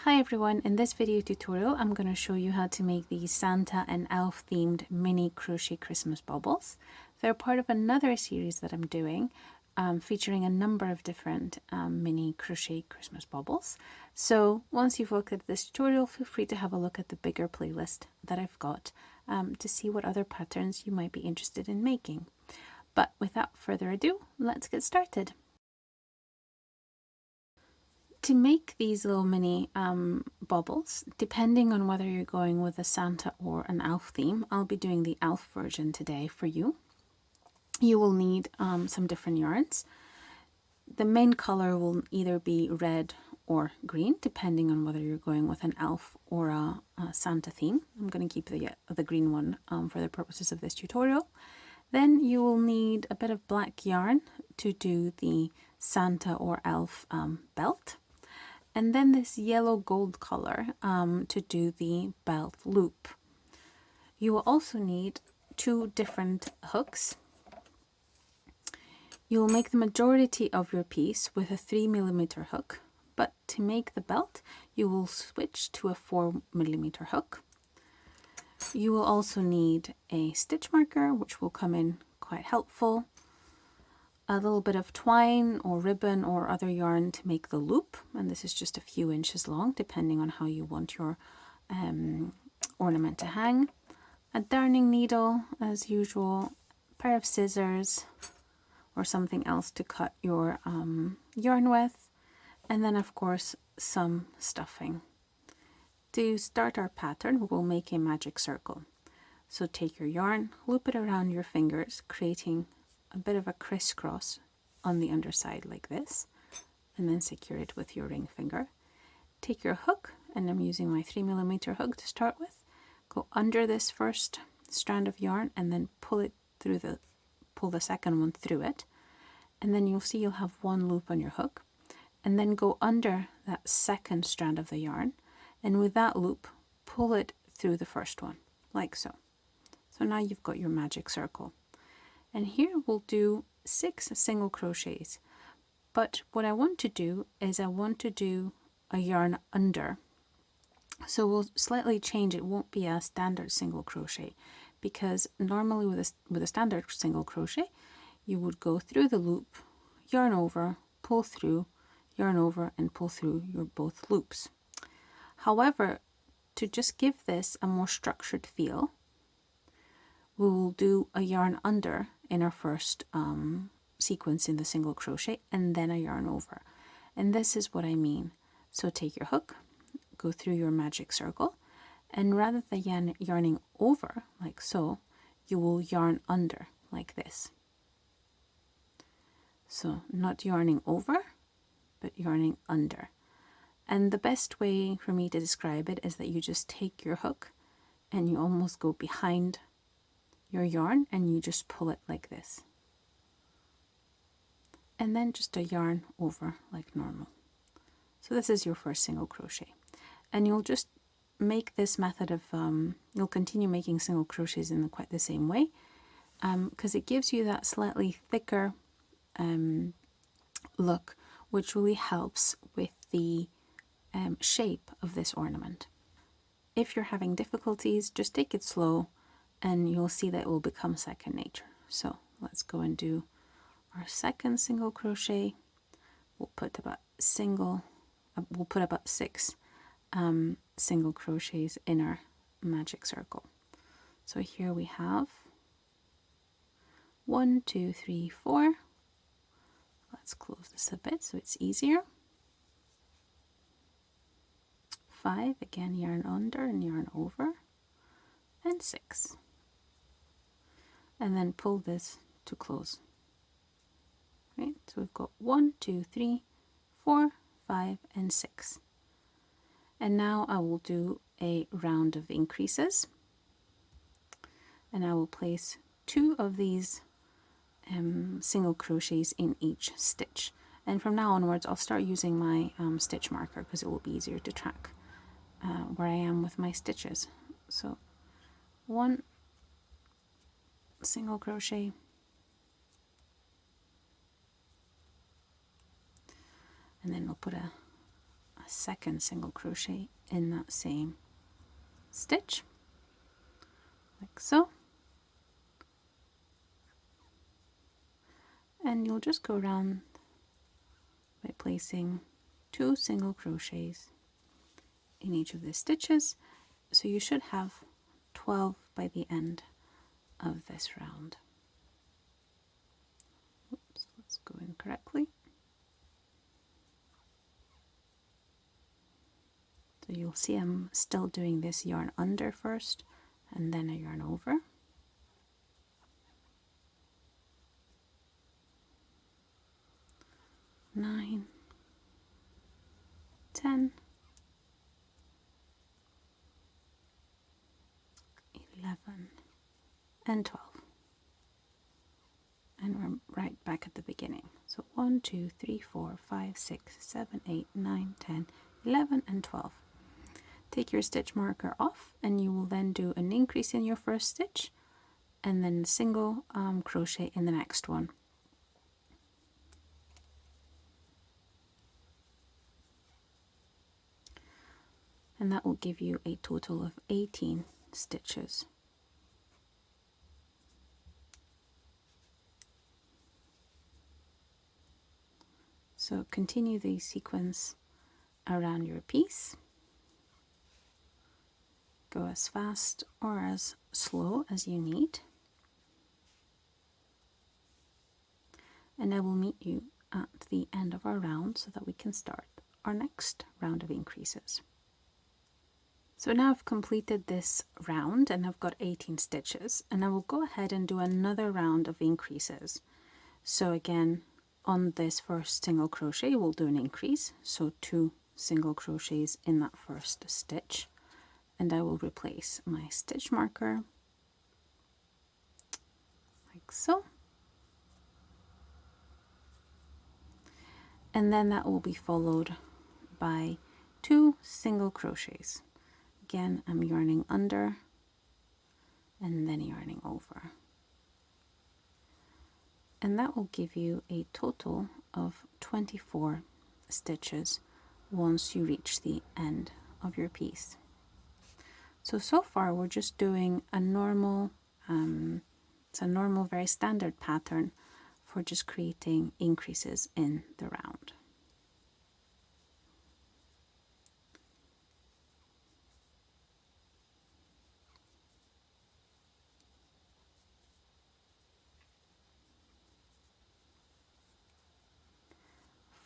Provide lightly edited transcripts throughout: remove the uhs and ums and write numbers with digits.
Hi everyone, in this video tutorial I'm going to show you how to make these Santa and Elf themed mini crochet Christmas baubles. They're part of another series that I'm doing featuring a number of different mini crochet Christmas baubles. So once you've looked at this tutorial, feel free to have a look at the bigger playlist that I've got to see what other patterns you might be interested in making. But without further ado, let's get started. To make these little mini baubles, depending on whether you're going with a Santa or an elf theme, I'll be doing the elf version today for you. You will need some different yarns. The main color will either be red or green, depending on whether you're going with an elf or a Santa theme. I'm going to keep the green one for the purposes of this tutorial. Then you will need a bit of black yarn to do the Santa or elf belt. And then this yellow gold color to do the belt loop. You will also need two different hooks. You will make the majority of your piece with a 3mm hook, but to make the belt you will switch to a 4mm hook. You will also need a stitch marker, which will come in quite helpful. A little bit of twine or ribbon or other yarn to make the loop, and this is just a few inches long depending on how you want your ornament to hang. A darning needle as usual, a pair of scissors or something else to cut your yarn with, and then of course some stuffing. To start our pattern we will make a magic circle. So take your yarn, loop it around your fingers, creating a bit of a crisscross on the underside like this, and then secure it with your ring finger. Take your hook, and I'm using my 3mm hook to start with. Go under this first strand of yarn and then pull the second one through it, and then you'll see you'll have one loop on your hook, and then go under that second strand of the yarn, and with that loop pull it through the first one like so. So now you've got your magic circle. And here we'll do 6 single crochets, but what I want to do is I want to do a yarn under. So we'll slightly change, it won't be a standard single crochet, because normally with a standard single crochet you would go through the loop, yarn over, pull through, yarn over and pull through your both loops. However, to just give this a more structured feel, we will do a yarn under in our first sequence in the single crochet, and then a yarn over. And this is what I mean. So take your hook, go through your magic circle, and rather than yarning over like so, you will yarn under like this. So not yarning over, but yarning under. And the best way for me to describe it is that you just take your hook and you almost go behind your yarn and you just pull it like this, and then just a yarn over like normal. So this is your first single crochet, and you'll just make this method of you'll continue making single crochets in quite the same way, because it gives you that slightly thicker look, which really helps with the shape of this ornament. If you're having difficulties, just take it slow and you'll see that it will become second nature. So let's go and do our second single crochet. We'll put about 6 single crochets in our magic circle. So here we have 1, 2, 3, 4. Let's close this a bit so it's easier. 5, again yarn under and yarn over, and 6. And then pull this to close. Right, so we've got 1, 2, 3, 4, 5, and 6. And now I will do a round of increases, and I will place 2 of these single crochets in each stitch. And from now onwards I'll start using my stitch marker, because it will be easier to track where I am with my stitches. So 1 single crochet, and then we'll put a a second single crochet in that same stitch, like so. And you'll just go around by placing 2 single crochets in each of the stitches, so you should have 12 by the end of this round. Oops, let's go in correctly. So you'll see I'm still doing this yarn under first and then a yarn over. Nine, 10, 11, and 12. And we're right back at the beginning. So 1, 2, 3, 4, 5, 6, 7, 8, 9, 10, 11, and 12. Take your stitch marker off and you will then do an increase in your first stitch and then a single crochet in the next one. And that will give you a total of 18 stitches. So continue the sequence around your piece. Go as fast or as slow as you need. And I will meet you at the end of our round so that we can start our next round of increases. So now I've completed this round and I've got 18 stitches, and I will go ahead and do another round of increases. So again, on this first single crochet we'll do an increase, so 2 single crochets in that first stitch, and I will replace my stitch marker like so, and then that will be followed by 2 single crochets. Again, I'm yarning under and then yarning over. And that will give you a total of 24 stitches once you reach the end of your piece. So far we're just doing a normal, it's a normal, very standard pattern for just creating increases in the round.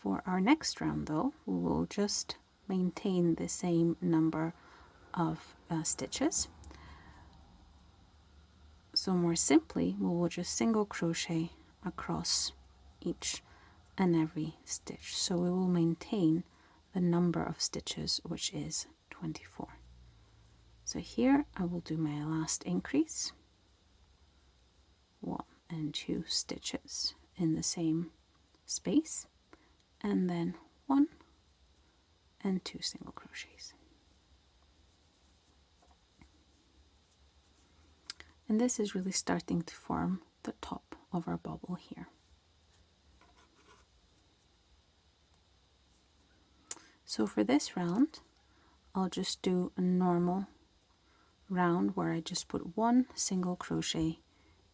For our next round though, we will just maintain the same number of stitches. So more simply, we will just single crochet across each and every stitch. So we will maintain the number of stitches, which is 24. So here I will do my last increase, 1 and 2 stitches in the same space, and then 1 and 2 single crochets. And this is really starting to form the top of our bauble here. So for this round, I'll just do a normal round where I just put 1 single crochet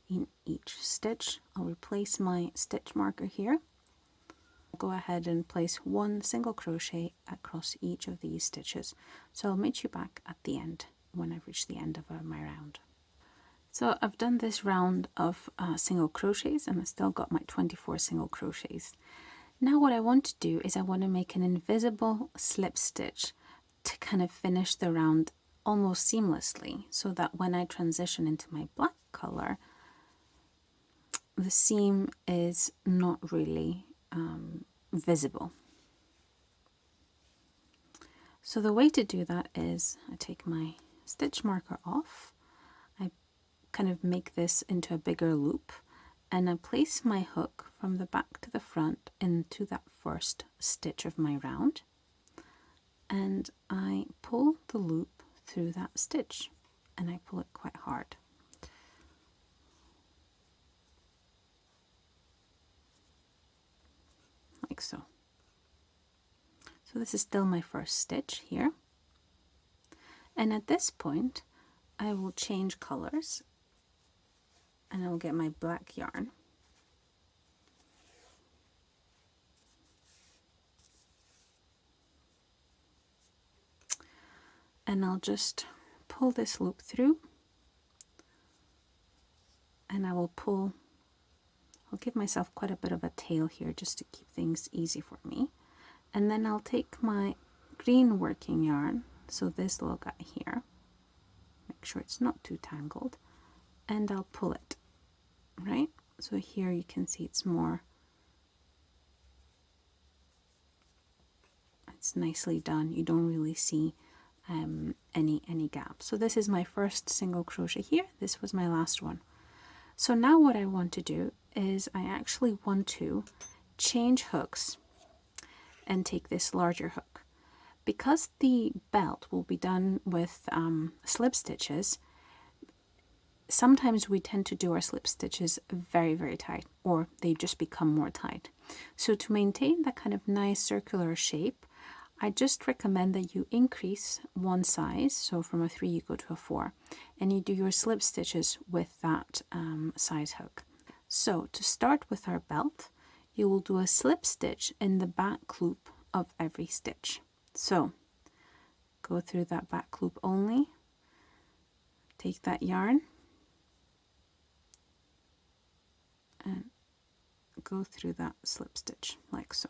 in each stitch. I'll replace my stitch marker here. Go ahead and place 1 single crochet across each of these stitches. So I'll meet you back at the end when I've reached the end of my round. So I've done this round of single crochets and I still got my 24 single crochets. Now what I want to do is I want to make an invisible slip stitch to kind of finish the round almost seamlessly, so that when I transition into my black color, the seam is not really visible. So the way to do that is I take my stitch marker off, I kind of make this into a bigger loop, and I place my hook from the back to the front into that first stitch of my round, and I pull the loop through that stitch, and I pull it quite hard. Like so. So this is still my first stitch here. And at this point, I will change colors and I will get my black yarn. And I'll just pull this loop through, and I'll give myself quite a bit of a tail here just to keep things easy for me. And then I'll take my green working yarn, so this little guy here, make sure it's not too tangled, and I'll pull it, right? So here you can see it's nicely done. You don't really see any gap. So this is my first single crochet here. This was my last one. So now what I want to do is I actually want to change hooks and take this larger hook. Because the belt will be done with slip stitches, sometimes we tend to do our slip stitches very, very tight, or they just become more tight. So to maintain that kind of nice circular shape, I just recommend that you increase one size. So from a 3 you go to a 4, and you do your slip stitches with that size hook. So to start with our belt, you will do a slip stitch in the back loop of every stitch. So go through that back loop only, take that yarn and go through that slip stitch like so.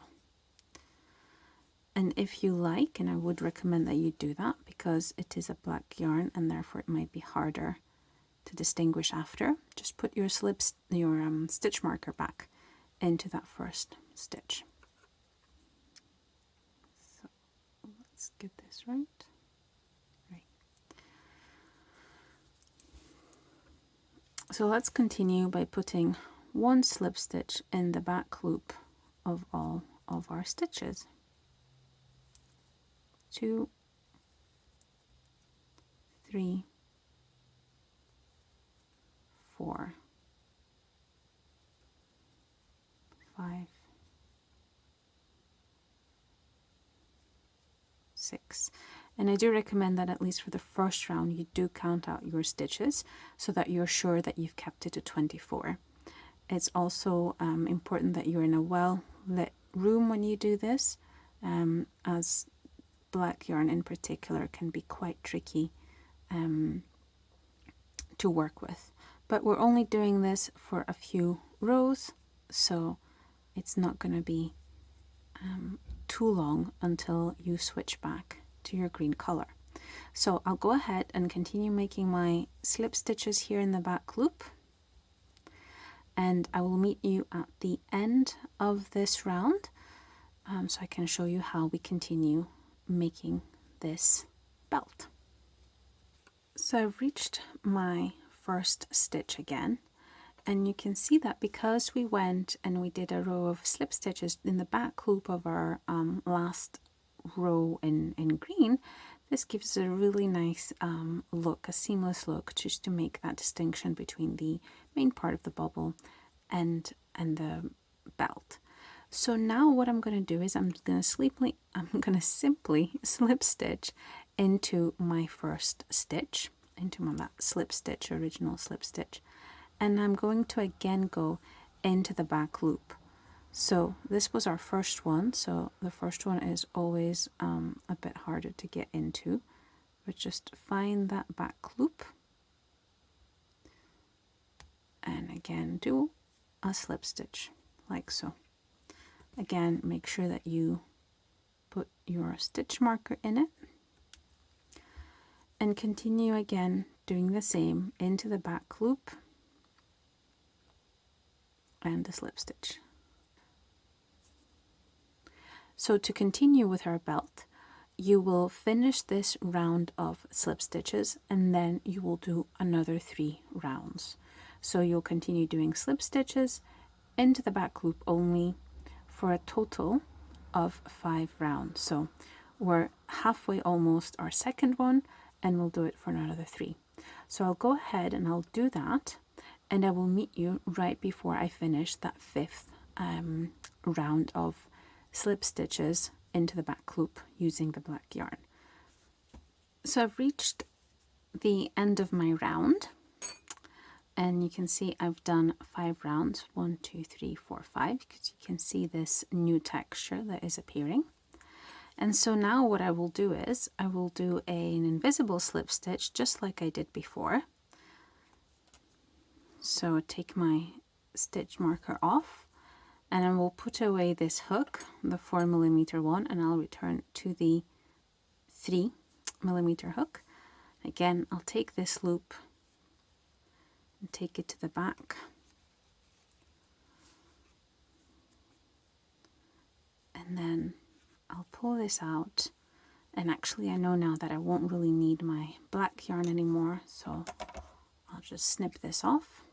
And if you like, and I would recommend that you do that because it is a black yarn and therefore it might be harder to distinguish after, just put your stitch marker back into that first stitch. So let's get this right. So let's continue by putting one slip stitch in the back loop of all of our stitches. 2, 3, 4, 5, 6. And I do recommend that at least for the first round you do count out your stitches so that you're sure that you've kept it to 24. It's also important that you're in a well-lit room when you do this, as black yarn in particular can be quite tricky to work with. But we're only doing this for a few rows, so it's not going to be too long until you switch back to your green color. So I'll go ahead and continue making my slip stitches here in the back loop, and I will meet you at the end of this round so I can show you how we continue making this belt. So I've reached my first stitch again, and you can see that because we went and we did a row of slip stitches in the back loop of our last row in green, this gives a really nice look, a seamless look, just to make that distinction between the main part of the bauble and the belt. So now what I'm going to do is I'm going to simply slip stitch into my first stitch, into my slip stitch, original slip stitch, and I'm going to again go into the back loop. So this was our first one, so the first one is always a bit harder to get into, but just find that back loop and again do a slip stitch like so. Again, make sure that you put your stitch marker in it and continue again doing the same into the back loop and the slip stitch. So to continue with our belt, you will finish this round of slip stitches and then you will do another 3 rounds. So you'll continue doing slip stitches into the back loop only for a total of 5 rounds. So we're halfway almost our second one, and we'll do it for another 3. So I'll go ahead and I'll do that, and I will meet you right before I finish that 5th round of slip stitches into the back loop using the black yarn. So I've reached the end of my round, and you can see I've done 5 rounds, 1, 2, 3, 4, 5, because you can see this new texture that is appearing. And so now what I will do is I will do an invisible slip stitch just like I did before. So take my stitch marker off, and I will put away this hook, the 4mm one, and I'll return to the 3mm hook. Again, I'll take this loop and take it to the back, and then I'll pull this out. And actually I know now that I won't really need my black yarn anymore, so I'll just snip this off.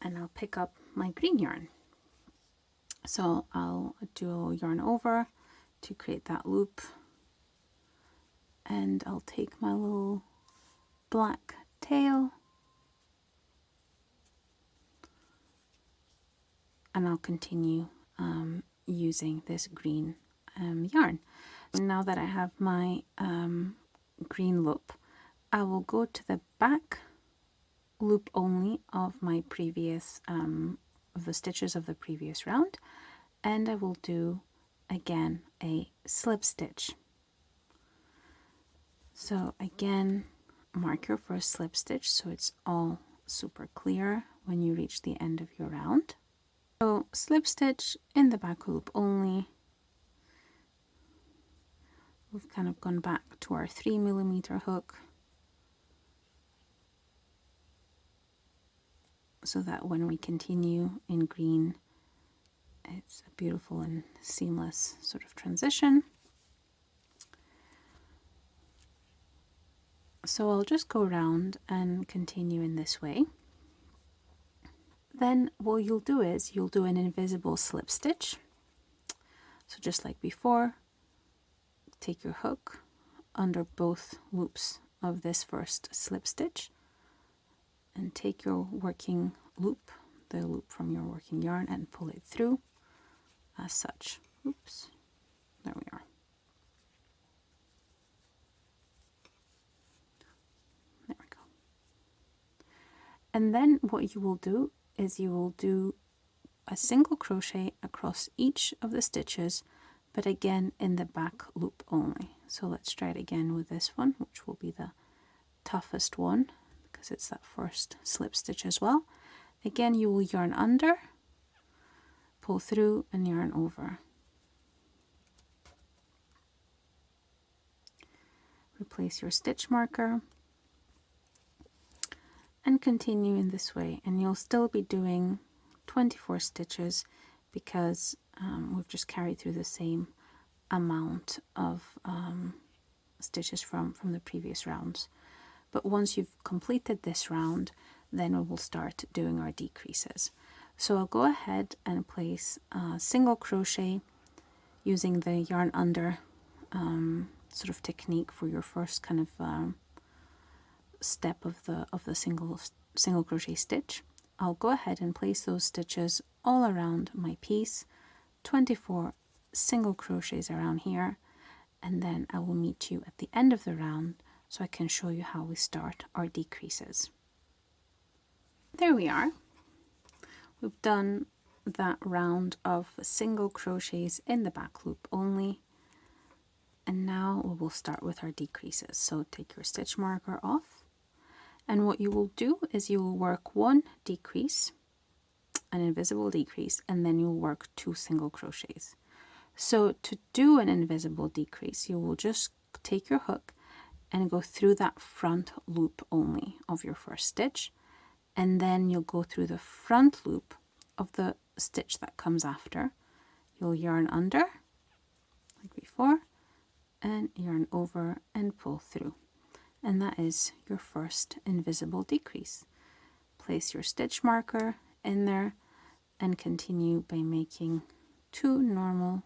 And I'll pick up my green yarn. So I'll do a yarn over to create that loop, and I'll take my little black tail and I'll continue using this green yarn. Now that I have my green loop, I will go to the back loop only of my previous of the stitches of the previous round, and I will do again a slip stitch. So again, mark your first slip stitch so it's all super clear when you reach the end of your round. So slip stitch in the back loop only. We've kind of gone back to our 3mm hook, so that when we continue in green, it's a beautiful and seamless sort of transition. So I'll just go around and continue in this way. Then what you'll do is you'll do an invisible slip stitch. So just like before, take your hook under both loops of this first slip stitch and take your working loop, the loop from your working yarn, and pull it through as such. Oops, there we are. There we go. And then what you will do is you will do a single crochet across each of the stitches, but again in the back loop only. So let's try it again with this one, which will be the toughest one because it's that first slip stitch as well. Again, you will yarn under, pull through, and yarn over. Replace your stitch marker and continue in this way, and you'll still be doing 24 stitches because we've just carried through the same amount of stitches from the previous rounds. But once you've completed this round, then we will start doing our decreases. So I'll go ahead and place a single crochet using the yarn under sort of technique for your first kind of step of the single crochet stitch. I'll go ahead and place those stitches all around my piece, 24 single crochets around here, and then I will meet you at the end of the round so I can show you how we start our decreases. There we are. We've done that round of single crochets in the back loop only, and now we will start with our decreases. So take your stitch marker off, and what you will do is you will work one decrease, an invisible decrease, and then you'll work 2 single crochets. So to do an invisible decrease, you will just take your hook and go through that front loop only of your first stitch, and then you'll go through the front loop of the stitch that comes after. You'll yarn under like before and yarn over and pull through, and that is your first invisible decrease. Place your stitch marker in there and continue by making 2 normal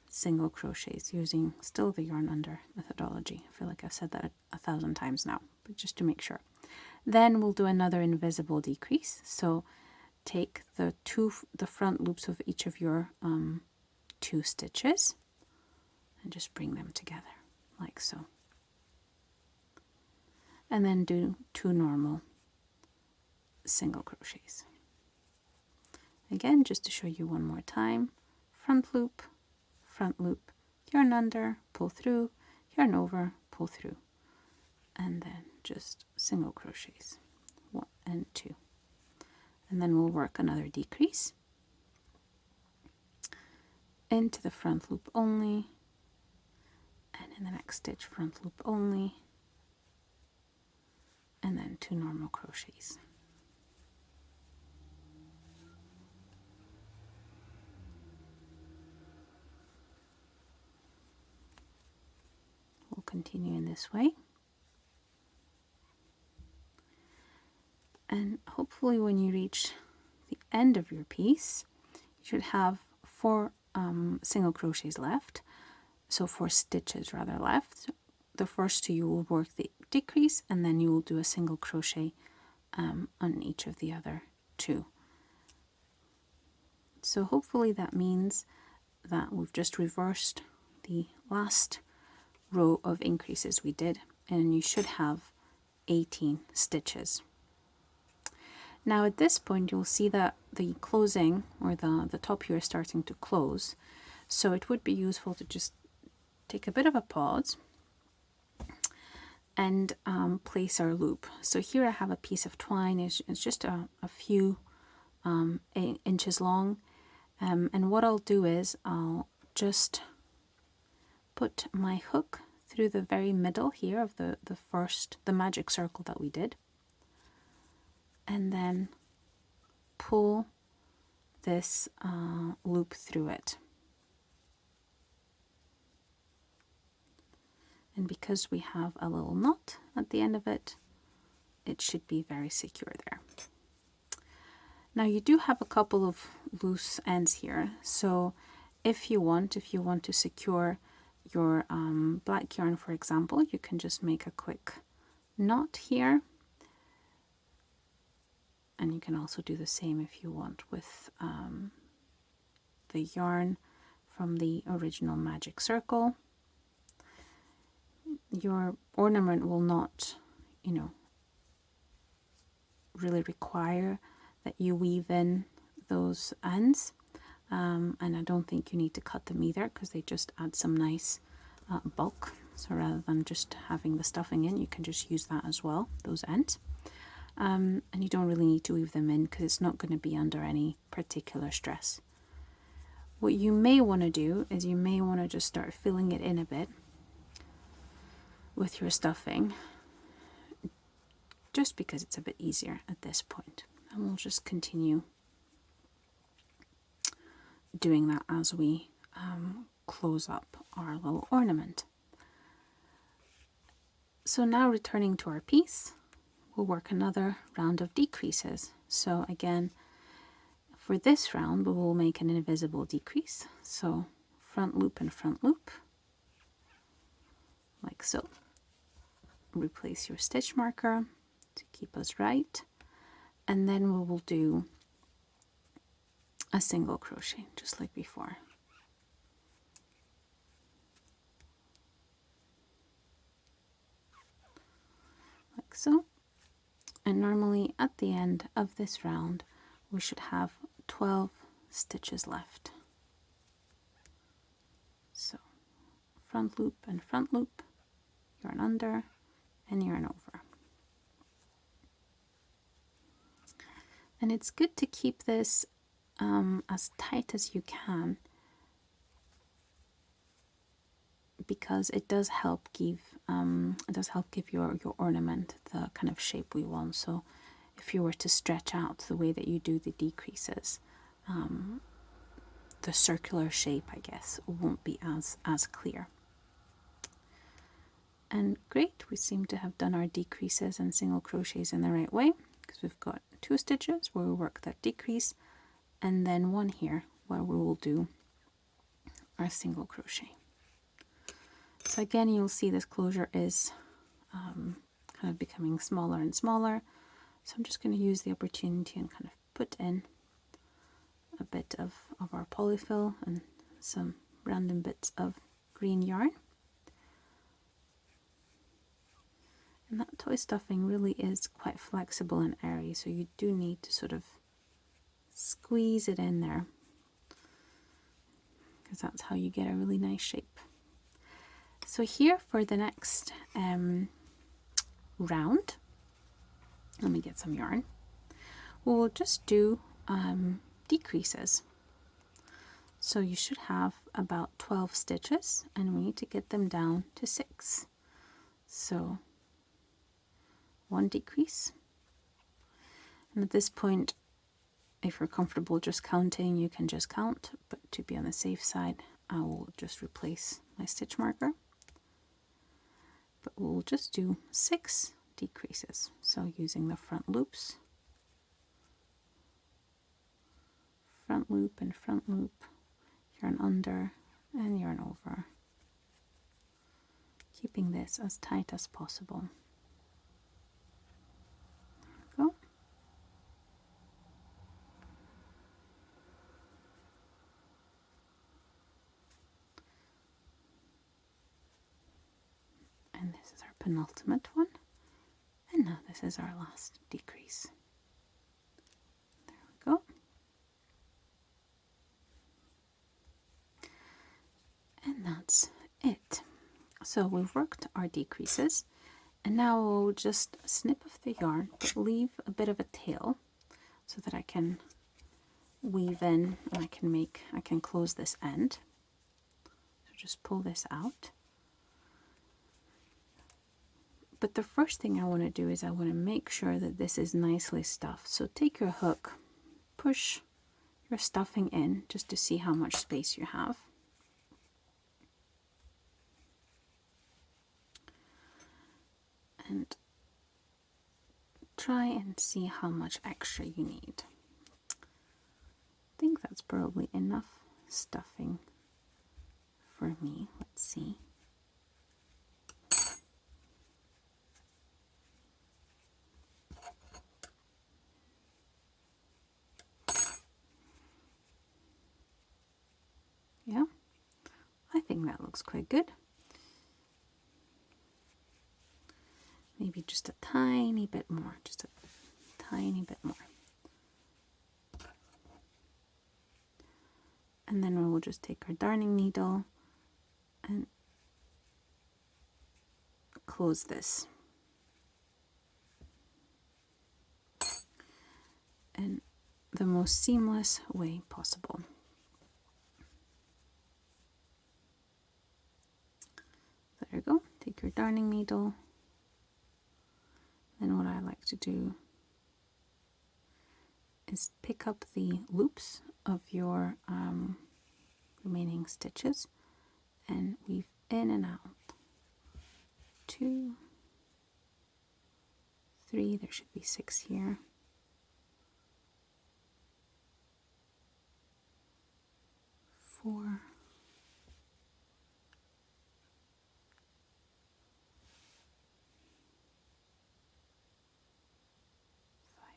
single crochets using still the yarn under methodology. I feel like I've said that 1,000 times now, but just to make sure. Then we'll do another invisible decrease. So take the front loops of each of your 2 stitches and just bring them together like so. And then do 2 normal single crochets. Again, just to show you one more time, front loop, yarn under, pull through, yarn over, pull through, and then just single crochets, 1 and 2. And then we'll work another decrease into the front loop only, and in the next stitch front loop only, and then 2 normal crochets. We'll continue in this way. And hopefully when you reach the end of your piece, you should have 4 single crochets left. So 4 stitches rather left. The first 2 you will work the decrease, and then you will do a single crochet on each of the other 2. So hopefully that means that we've just reversed the last row of increases we did, and you should have 18 stitches. Now at this point you'll see that the closing, or the top here, is starting to close, so it would be useful to just take a bit of a pause and place our loop. So here I have a piece of twine. It's just a few inches long, and what I'll do is I'll just put my hook through the very middle here of the magic circle that we did, and then pull this loop through it. And because we have a little knot at the end of it, it should be very secure there. Now you do have a couple of loose ends here, so if you want to secure your black yarn, for example, you can just make a quick knot here, and you can also do the same if you want with the yarn from the original magic circle. Your ornament will not, really require that you weave in those ends, and I don't think you need to cut them either, because they just add some nice bulk. So rather than just having the stuffing in, you can just use that as well, those ends. And you don't really need to weave them in, because it's not going to be under any particular stress. What you may want to do is you may want to just start filling it in a bit with your stuffing, just because it's a bit easier at this point. And we'll just continue doing that as we close up our little ornament. So now, returning to our piece, we'll work another round of decreases. So again, for this round we will make an invisible decrease. So front loop and front loop, like so. Replace your stitch marker to keep us right, and then we will do a single crochet just like before. Like so. And normally at the end of this round we should have 12 stitches left. So front loop and front loop, yarn under and yarn over. And it's good to keep this as tight as you can, because it does help give your ornament the kind of shape we want. So if you were to stretch out the way that you do the decreases, the circular shape, I guess, won't be as clear. And great, we seem to have done our decreases and single crochets in the right way, because we've got 2 stitches where we work that decrease, and then 1 here where we will do our single crochet. So again, you'll see this closure is kind of becoming smaller and smaller. So I'm just going to use the opportunity and kind of put in a bit of our polyfill and some random bits of green yarn. And that toy stuffing really is quite flexible and airy, so you do need to sort of squeeze it in there, because that's how you get a really nice shape. So here for the next round, let me get some yarn. We'll just do decreases. So you should have about 12 stitches, and we need to get them down to 6. So 1 decrease, and at this point, if you're comfortable just counting, you can just count, but to be on the safe side, I will just replace my stitch marker. But we'll just do 6 decreases, so using the front loops, front loop and front loop, yarn under and yarn over, keeping this as tight as possible. There we go. And this is our penultimate one, and now this is our last decrease. There we go. And that's it. So we've worked our decreases, and now we'll just snip off the yarn, but leave a bit of a tail so that I can weave in and I can close this end. So just pull this out. But the first thing I want to do is I want to make sure that this is nicely stuffed. So take your hook, push your stuffing in just to see how much space you have. And try and see how much extra you need. I think that's probably enough stuffing for me. Let's see. Yeah, I think that looks quite good. Maybe just a tiny bit more, just a tiny bit more. And then we'll just take our darning needle and close this. In the most seamless way possible. There you go. Take your darning needle. Then what I like to do is pick up the loops of your remaining stitches and weave in and out. 2, 3, there should be 6 here. 4,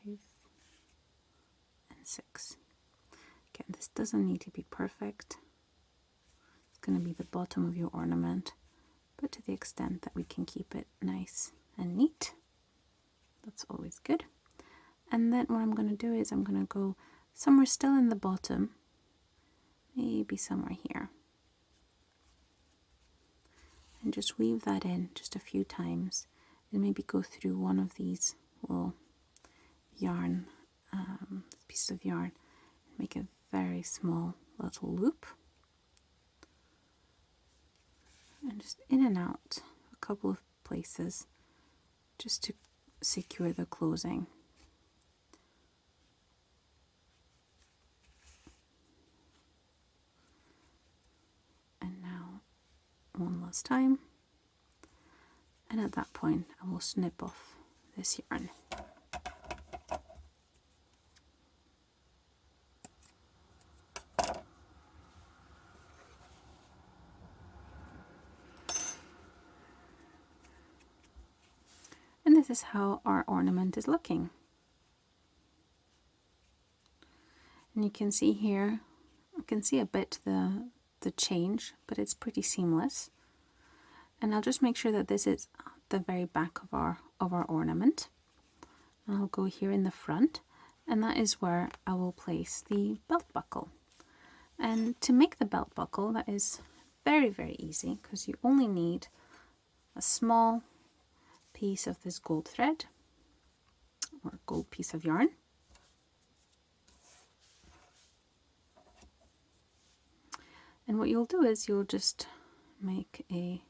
5, and 6. Again, this doesn't need to be perfect. It's going to be the bottom of your ornament, but to the extent that we can keep it nice and neat, that's always good. And then what I'm going to do is I'm going to go somewhere still in the bottom, maybe somewhere here, and just weave that in just a few times, and maybe go through one of these little yarn, pieces of yarn, and make a very small little loop, and just in and out a couple of places just to secure the closing. And now one last time, and at that point I will snip off this yarn. And this is how our ornament is looking. And you can see here, you can see a bit the change, but it's pretty seamless. And I'll just make sure that this is the very back of our ornament. And I'll go here in the front, and that is where I will place the belt buckle. And to make the belt buckle, that is very, very easy, because you only need a small piece of this gold thread or gold piece of yarn. And what you'll do is you'll just make a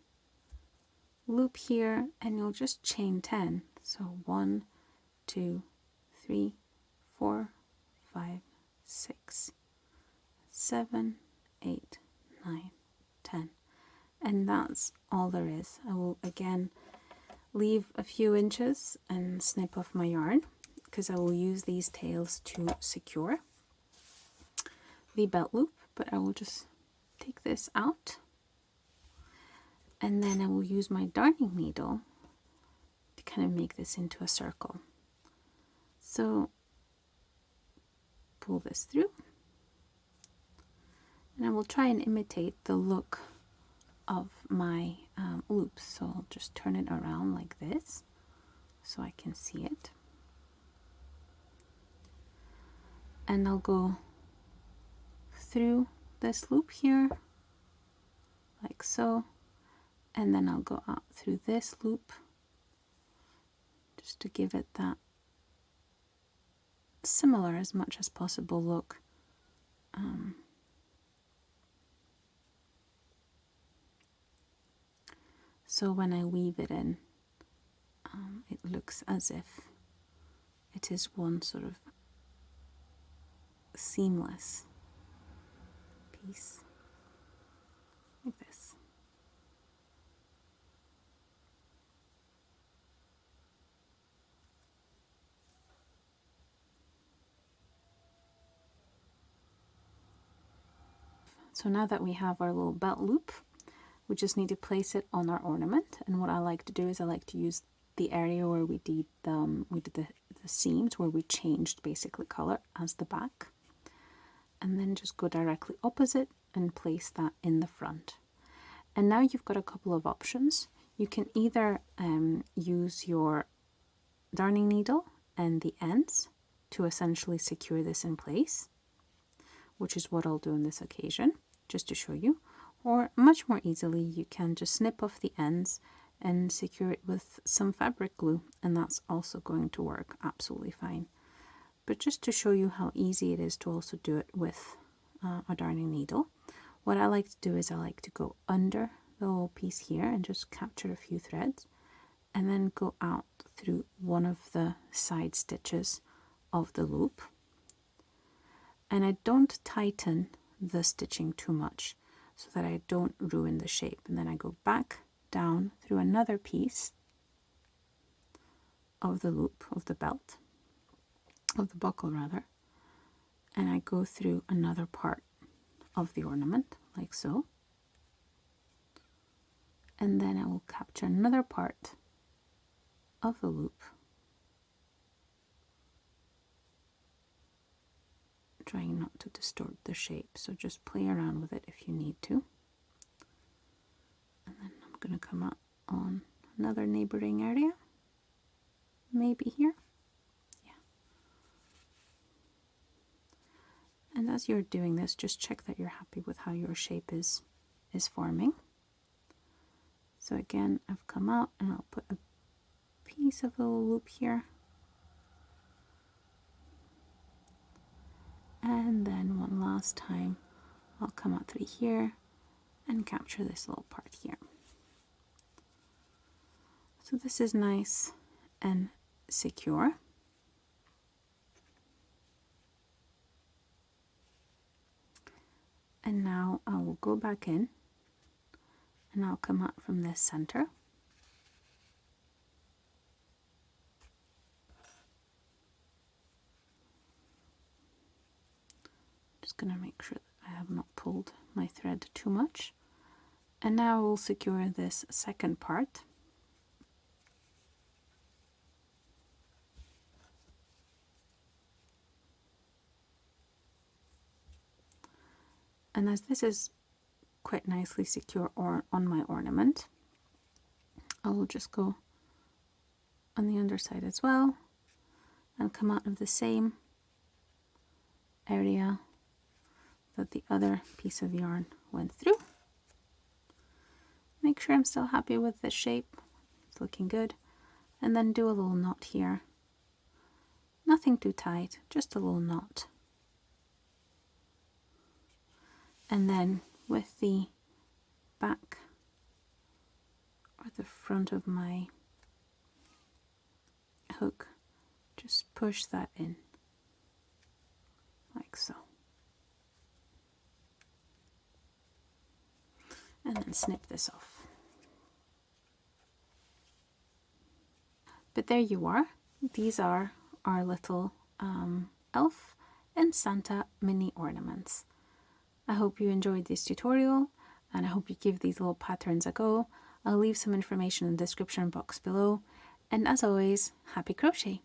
loop here, and you'll just chain 10. So 1, 2, 3, 4, 5, 6, 7, 8, 9, 10. And that's all there is. I will again leave a few inches and snip off my yarn, because I will use these tails to secure the belt loop, but I will just take this out, and then I will use my darning needle to kind of make this into a circle. So pull this through, and I will try and imitate the look of my loops. So I'll just turn it around like this so I can see it, and I'll go through this loop here like so, and then I'll go out through this loop just to give it that similar as much as possible look. So when I weave it in, it looks as if it is one sort of seamless piece, like this. So now that we have our little belt loop, we just need to place it on our ornament. And what I like to do is I like to use the area where we did the seams, where we changed basically color as the back, and then just go directly opposite and place that in the front. And now you've got a couple of options. You can either use your darning needle and the ends to essentially secure this in place, which is what I'll do on this occasion, just to show you. Or much more easily, you can just snip off the ends and secure it with some fabric glue, and that's also going to work absolutely fine. But just to show you how easy it is to also do it with a darning needle, what I like to do is I like to go under the little piece here and just capture a few threads, and then go out through one of the side stitches of the loop. And I don't tighten the stitching too much so that I don't ruin the shape. And then I go back down through another piece of the loop of the belt, of the buckle rather, and I go through another part of the ornament like so, and then I will capture another part of the loop, trying not to distort the shape, so just play around with it if you need to. And then I'm going to come up on another neighboring area, maybe here. Yeah. And as you're doing this, just check that you're happy with how your shape is forming. So again, I've come out and I'll put a piece of the little loop here. And then one last time, I'll come out through here and capture this little part here. So this is nice and secure. And now I will go back in and I'll come out from this center. Just going to make sure that I have not pulled my thread too much. And now we'll secure this second part. And as this is quite nicely secure on my ornament, I will just go on the underside as well and come out of the same area that the other piece of yarn went through. Make sure I'm still happy with the shape, it's looking good, and then do a little knot here. Nothing too tight, just a little knot. And then with the back or the front of my hook, just push that in like so, and then snip this off. But there you are. These are our little elf and Santa mini ornaments. I hope you enjoyed this tutorial, and I hope you give these little patterns a go. I'll leave some information in the description box below, and as always, happy crochet!